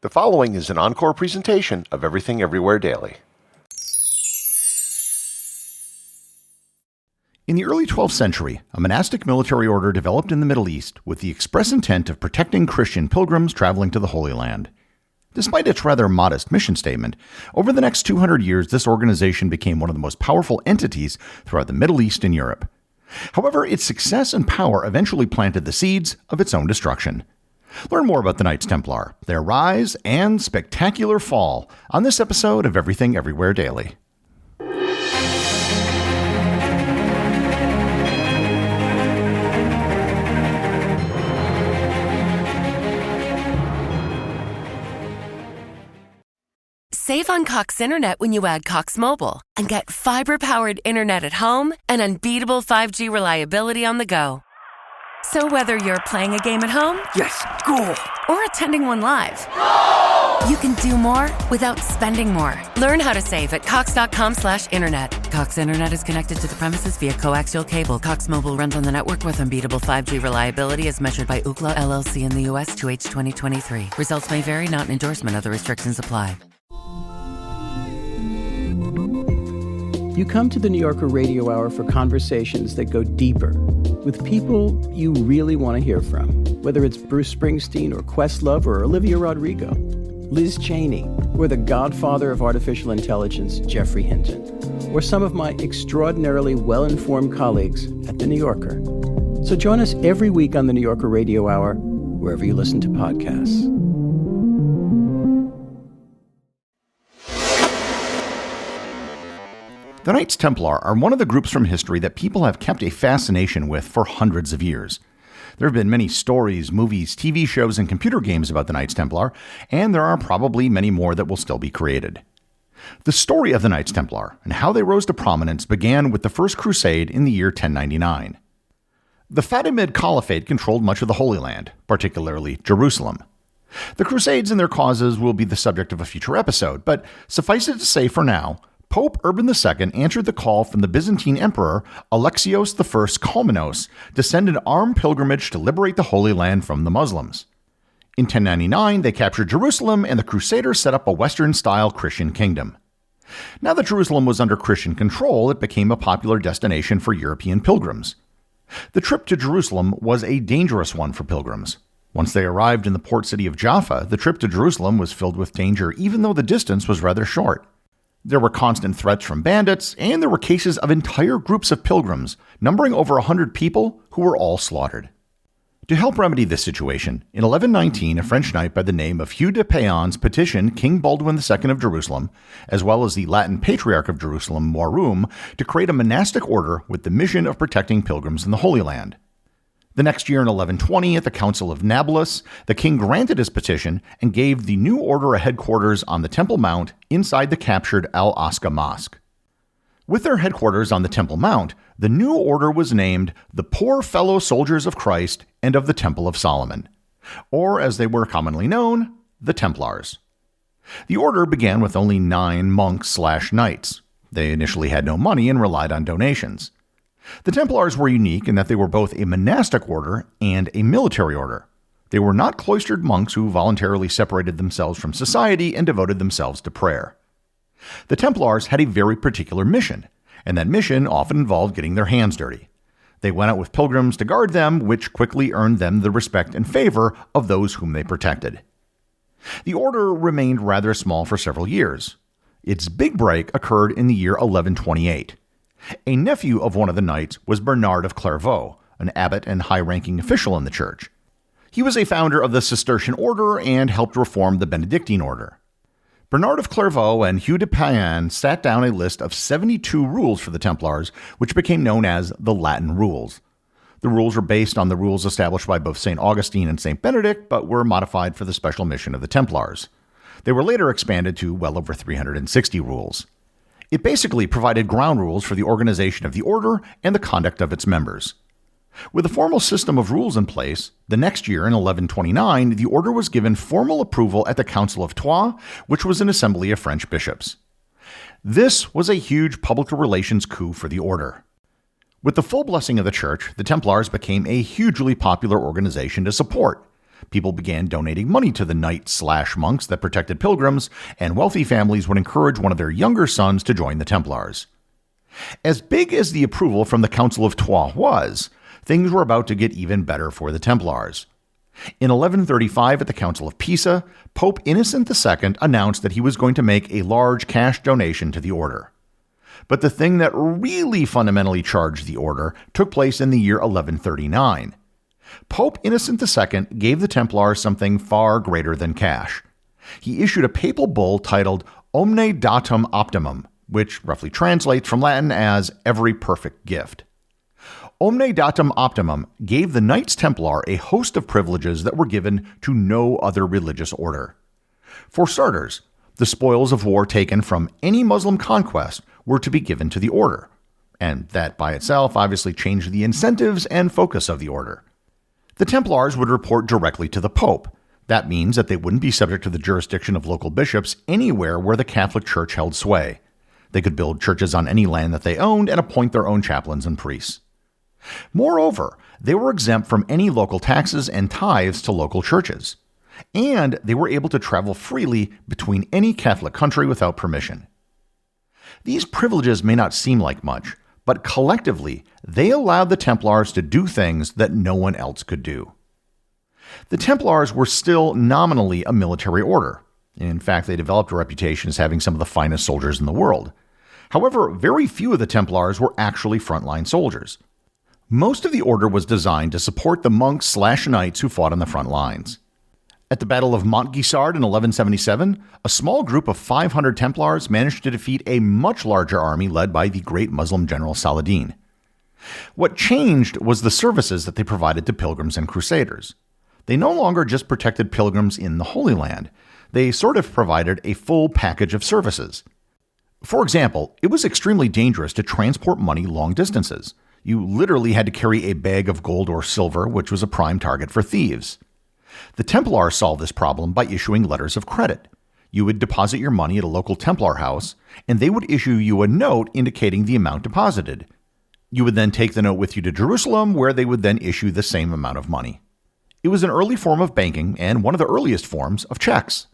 The following is an encore presentation of Everything Everywhere Daily. In the early 12th century, a monastic military order developed in the Middle East with the express intent of protecting Christian pilgrims traveling to the Holy Land. Despite its rather modest mission statement, over the next 200 years this organization became one of the most powerful entities throughout the Middle East and Europe. However, its success and power eventually planted the seeds of its own destruction. Learn more about the Knights Templar, their rise, and spectacular fall on this episode of Everything Everywhere Daily. Save on Cox Internet when you add Cox Mobile and get fiber-powered internet at home and unbeatable 5G reliability on the go. So whether you're playing a game at home, yes, goal, or attending one live, goal, you can do more without spending more. Learn how to save at cox.com/internet. Cox Internet is connected to the premises via coaxial cable. Cox Mobile runs on the network with unbeatable 5G reliability as measured by Ookla LLC in the U.S. 2H 2023. Results may vary, not an endorsement. Other restrictions apply. You come to the New Yorker Radio Hour for conversations that go deeper, with people you really want to hear from, whether it's Bruce Springsteen or Questlove or Olivia Rodrigo, Liz Cheney, or the godfather of artificial intelligence, Geoffrey Hinton, or some of my extraordinarily well-informed colleagues at the New Yorker. So join us every week on the New Yorker Radio Hour, wherever you listen to podcasts. The Knights Templar are one of the groups from history that people have kept a fascination with for hundreds of years. There have been many stories, movies, TV shows, and computer games about the Knights Templar, and there are probably many more that will still be created. The story of the Knights Templar and how they rose to prominence began with the First Crusade in the year 1099. The Fatimid Caliphate controlled much of the Holy Land, particularly Jerusalem. The Crusades and their causes will be the subject of a future episode, but suffice it to say for now, Pope Urban II answered the call from the Byzantine Emperor Alexios I Komnenos to send an armed pilgrimage to liberate the Holy Land from the Muslims. In 1099, they captured Jerusalem, and the Crusaders set up a Western-style Christian kingdom. Now that Jerusalem was under Christian control, it became a popular destination for European pilgrims. The trip to Jerusalem was a dangerous one for pilgrims. Once they arrived in the port city of Jaffa, the trip to Jerusalem was filled with danger, even though the distance was rather short. There were constant threats from bandits, and there were cases of entire groups of pilgrims, numbering over 100 people, who were all slaughtered. To help remedy this situation, in 1119, a French knight by the name of Hugh de Payens petitioned King Baldwin II of Jerusalem, as well as the Latin Patriarch of Jerusalem, Morum, to create a monastic order with the mission of protecting pilgrims in the Holy Land. The next year in 1120, at the Council of Nablus, the king granted his petition and gave the new order a headquarters on the Temple Mount inside the captured Al-Aqsa Mosque. With their headquarters on the Temple Mount, the new order was named the Poor Fellow Soldiers of Christ and of the Temple of Solomon, or as they were commonly known, the Templars. The order began with only 9 monks/knights. They initially had no money and relied on donations. The Templars were unique in that they were both a monastic order and a military order. They were not cloistered monks who voluntarily separated themselves from society and devoted themselves to prayer. The Templars had a very particular mission, and that mission often involved getting their hands dirty. They went out with pilgrims to guard them, which quickly earned them the respect and favor of those whom they protected. The order remained rather small for several years. Its big break occurred in the year 1128. A nephew of one of the knights was Bernard of Clairvaux, an abbot and high-ranking official in the church. He was a founder of the Cistercian order and helped reform the Benedictine order. Bernard of Clairvaux and Hugh de Payens sat down a list of 72 rules for the Templars, which became known as the Latin Rules. The rules were based on the rules established by both St. Augustine and St. Benedict, but were modified for the special mission of the Templars. They were later expanded to well over 360 rules. It basically provided ground rules for the organization of the order and the conduct of its members. With a formal system of rules in place, the next year in 1129, the order was given formal approval at the Council of Troyes, which was an assembly of French bishops. This was a huge public relations coup for the order. With the full blessing of the church, the Templars became a hugely popular organization to support. People began donating money to the knights/monks that protected pilgrims, and wealthy families would encourage one of their younger sons to join the Templars. As big as the approval from the Council of Troyes was, things were about to get even better for the Templars. In 1135, at the Council of Pisa, Pope Innocent II announced that he was going to make a large cash donation to the order. But the thing that really fundamentally charged the order took place in the year 1139. Pope Innocent II gave the Templars something far greater than cash. He issued a papal bull titled Omne Datum Optimum, which roughly translates from Latin as every perfect gift. Omne Datum Optimum gave the Knights Templar a host of privileges that were given to no other religious order. For starters, the spoils of war taken from any Muslim conquest were to be given to the order, and that by itself obviously changed the incentives and focus of the order. The Templars would report directly to the Pope. That means that they wouldn't be subject to the jurisdiction of local bishops anywhere where the Catholic Church held sway. They could build churches on any land that they owned and appoint their own chaplains and priests. Moreover, they were exempt from any local taxes and tithes to local churches, and they were able to travel freely between any Catholic country without permission. These privileges may not seem like much, but collectively, they allowed the Templars to do things that no one else could do. The Templars were still nominally a military order. In fact, they developed a reputation as having some of the finest soldiers in the world. However, very few of the Templars were actually frontline soldiers. Most of the order was designed to support the monks/knights who fought on the front lines. At the Battle of Montgisard in 1177, a small group of 500 Templars managed to defeat a much larger army led by the great Muslim general Saladin. What changed was the services that they provided to pilgrims and crusaders. They no longer just protected pilgrims in the Holy Land. They sort of provided a full package of services. For example, it was extremely dangerous to transport money long distances. You literally had to carry a bag of gold or silver, which was a prime target for thieves. The Templars solved this problem by issuing letters of credit. You would deposit your money at a local Templar house, and they would issue you a note indicating the amount deposited. You would then take the note with you to Jerusalem, where they would then issue the same amount of money. It was an early form of banking and one of the earliest forms of checks.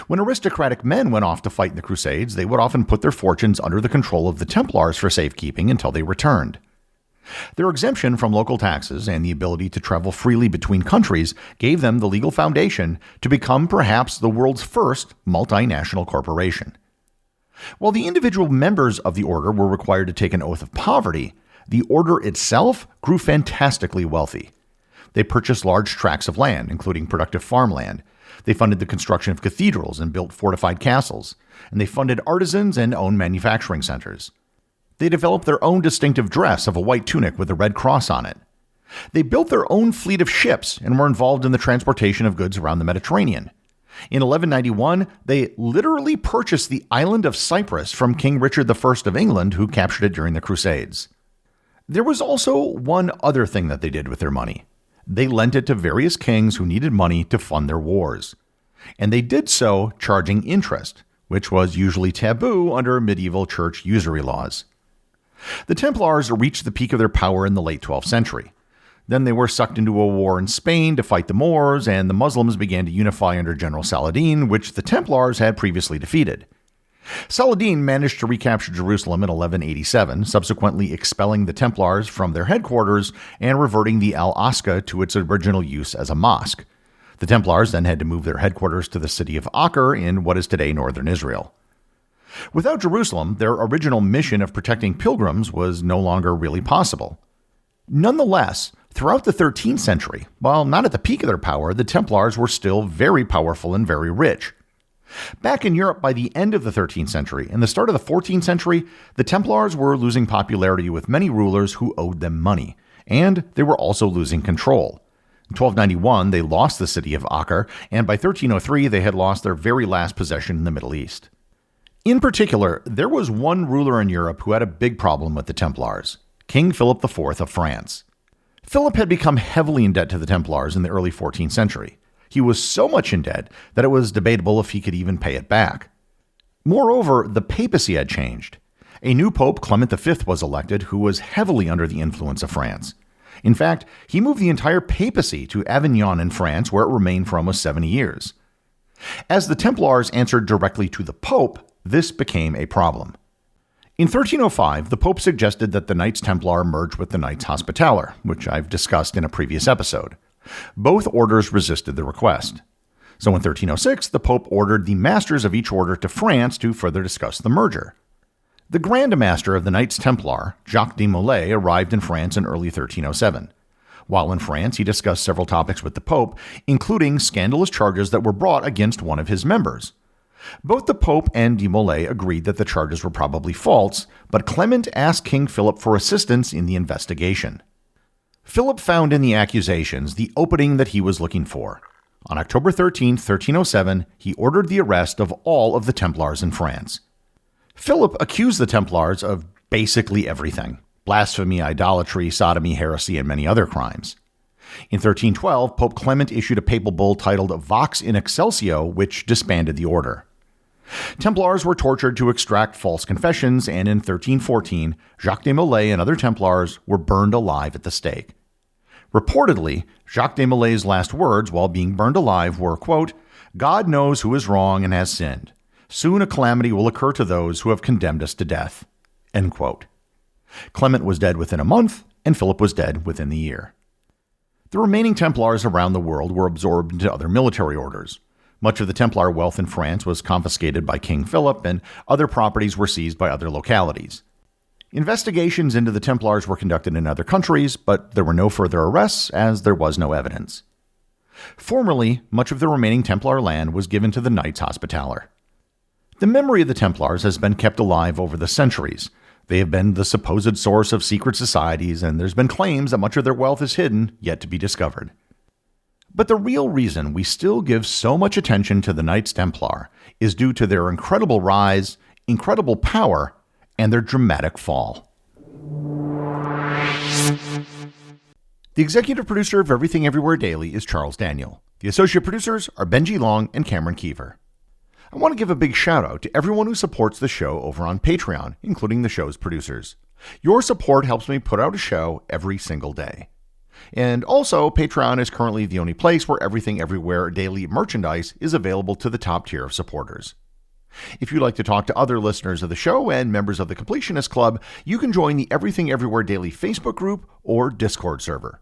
When aristocratic men went off to fight in the Crusades, they would often put their fortunes under the control of the Templars for safekeeping until they returned. Their exemption from local taxes and the ability to travel freely between countries gave them the legal foundation to become perhaps the world's first multinational corporation. While the individual members of the order were required to take an oath of poverty, the order itself grew fantastically wealthy. They purchased large tracts of land, including productive farmland. They funded the construction of cathedrals and built fortified castles, and they funded artisans and owned manufacturing centers. They developed their own distinctive dress of a white tunic with a red cross on it. They built their own fleet of ships and were involved in the transportation of goods around the Mediterranean. In 1191, they literally purchased the island of Cyprus from King Richard I of England, who captured it during the Crusades. There was also one other thing that they did with their money. They lent it to various kings who needed money to fund their wars. And they did so charging interest, which was usually taboo under medieval church usury laws. The Templars reached the peak of their power in the late 12th century. Then they were sucked into a war in Spain to fight the Moors, and the Muslims began to unify under General Saladin, which the Templars had previously defeated. Saladin managed to recapture Jerusalem in 1187, subsequently expelling the Templars from their headquarters and reverting the Al-Aqsa to its original use as a mosque. The Templars then had to move their headquarters to the city of Acre in what is today northern Israel. Without Jerusalem, their original mission of protecting pilgrims was no longer really possible. Nonetheless, throughout the 13th century, while not at the peak of their power, the Templars were still very powerful and very rich. Back in Europe by the end of the 13th century and the start of the 14th century, the Templars were losing popularity with many rulers who owed them money, and they were also losing control. In 1291, they lost the city of Acre, and by 1303, they had lost their very last possession in the Middle East. In particular, there was one ruler in Europe who had a big problem with the Templars, King Philip IV of France. Philip had become heavily in debt to the Templars in the early 14th century. He was so much in debt that it was debatable if he could even pay it back. Moreover, the papacy had changed. A new pope, Clement V, was elected, who was heavily under the influence of France. In fact, he moved the entire papacy to Avignon in France, where it remained for almost 70 years. As the Templars answered directly to the Pope, this became a problem. In 1305, the Pope suggested that the Knights Templar merge with the Knights Hospitaller, which I've discussed in a previous episode. Both orders resisted the request. So in 1306, the Pope ordered the masters of each order to France to further discuss the merger. The Grand Master of the Knights Templar, Jacques de Molay, arrived in France in early 1307. While in France, he discussed several topics with the Pope, including scandalous charges that were brought against one of his members. Both the Pope and de Molay agreed that the charges were probably false, but Clement asked King Philip for assistance in the investigation. Philip found in the accusations the opening that he was looking for. On October 13, 1307, he ordered the arrest of all of the Templars in France. Philip accused the Templars of basically everything: blasphemy, idolatry, sodomy, heresy, and many other crimes. In 1312, Pope Clement issued a papal bull titled Vox in Excelsio, which disbanded the order. Templars were tortured to extract false confessions, and in 1314, Jacques de Molay and other Templars were burned alive at the stake. Reportedly, Jacques de Molay's last words while being burned alive were, quote, "God knows who is wrong and has sinned. Soon a calamity will occur to those who have condemned us to death." End quote. Clement was dead within a month, and Philip was dead within the year. The remaining Templars around the world were absorbed into other military orders. Much of the Templar wealth in France was confiscated by King Philip, and other properties were seized by other localities. Investigations into the Templars were conducted in other countries, but there were no further arrests as there was no evidence. Formerly, much of the remaining Templar land was given to the Knights Hospitaller. The memory of the Templars has been kept alive over the centuries. They have been the supposed source of secret societies, and there's been claims that much of their wealth is hidden, yet to be discovered. But the real reason we still give so much attention to the Knights Templar is due to their incredible rise, incredible power, and their dramatic fall. The executive producer of Everything Everywhere Daily is Charles Daniel. The associate producers are Benji Long and Cameron Kieffer. I want to give a big shout out to everyone who supports the show over on Patreon, including the show's producers. Your support helps me put out a show every single day. And also, Patreon is currently the only place where Everything Everywhere Daily merchandise is available to the top tier of supporters. If you'd like to talk to other listeners of the show and members of the Completionist Club, you can join the Everything Everywhere Daily Facebook group or Discord server.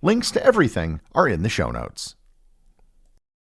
Links to everything are in the show notes.